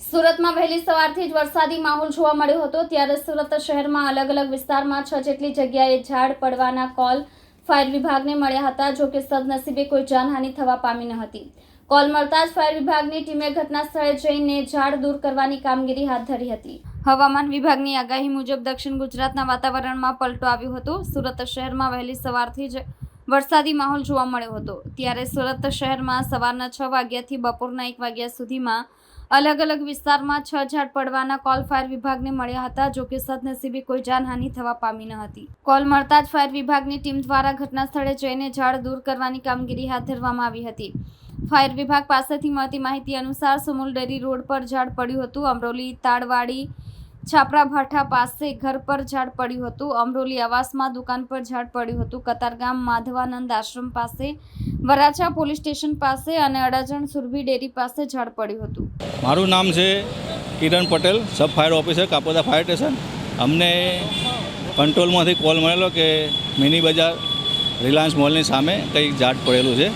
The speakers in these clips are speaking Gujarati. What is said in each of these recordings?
સુરતમાં વહેલી સવારથી જ વરસાદી માહોલ જોવા મળ્યો હતો। ત્યારે સુરત શહેરમાં અલગ અલગ વિસ્તારમાં 6 જેટલી જગ્યાએ ઝાડ પડવાના કોલ ફાયર વિભાગને મળ્યા હતા। જો કે સદનસીબે કોઈ જાનહાનિ થવા પામી ન હતી। કોલ મળતા જ ફાયર વિભાગની ટીમે ઘટના સ્થળે જઈને ઝાડ દૂર કરવાની કામગીરી હાથ ધરી હતી। હવામાન વિભાગની આગાહી મુજબ દક્ષિણ ગુજરાતના વાતાવરણમાં પલટો આવ્યો હતો। સુરત શહેરમાં વહેલી સવારથી જ વરસાદી માહોલ જોવા મળ્યો હતો। ત્યારે સુરત શહેરમાં સવારના 6 વાગ્યાથી બપોરના 1 વાગ્યા સુધીમાં અલગ અલગ વિસ્તારમાં 6 ઝાડ પડવાના કોલ ફાયર વિભાગને મળ્યા હતા। જો કે સદનસીબે કોઈ જાનહાનિ થવા પામી ન હતી। કોલ મળતા જ ફાયર વિભાગની ટીમ દ્વારા ઘટના સ્થળે જઈને ઝાડ દૂર કરવાની કામગીરી હાથ ધરવામાં આવી હતી। ફાયર વિભાગ પાસેથી મળતી માહિતી અનુસાર સુમુલ ડેરી રોડ પર ઝાડ પડ્યું હતું। અમરોલી તાડવાડી છાપરા ભાઠા પાસે ઘર પર ઝાડ પડ્યું હતું। અમરોલી આવાસમાં દુકાન પર ઝાડ પડ્યું હતું। કતારગામ માધવાનંદ આશ્રમ પાસે, વરાછા પોલીસ સ્ટેશન પાસે અને અડાજણ સુરભી ડેરી પાસે ઝાડ પડ્યું હતું। મારું નામ છે Kiran Patel, sub fire officer Kapodra fire station. અમને કંટ્રોલમાંથી કોલ મળેલો કે મિની બજાર રિલાયન્સ મોલની સામે કંઈક ઝાડ પડેલું છે।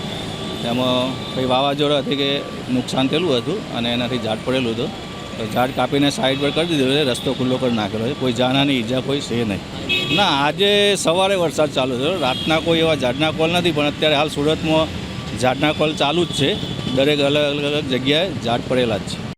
એમાં કંઈ વાવાઝોડાથી કે નુકસાન થયેલું હતું અને એનાથી ઝાડ પડેલું હતું। તો ઝાડ કાપીને સાઈડ પર કરી દીધું છે, રસ્તો ખુલ્લો કરી નાખેલો છે। કોઈ જાનહાની ઈજા કોઈ છે નહીં। ના, આજે સવારે વરસાદ ચાલુ થયો, રાતના કોઈ એવા ઝાડના કોલ નથી, પણ અત્યારે હાલ સુરતમાં ઝાડના કોલ ચાલુ જ છે। દરેક અલગ અલગ જગ્યાએ ઝાડ પડેલા જ છે।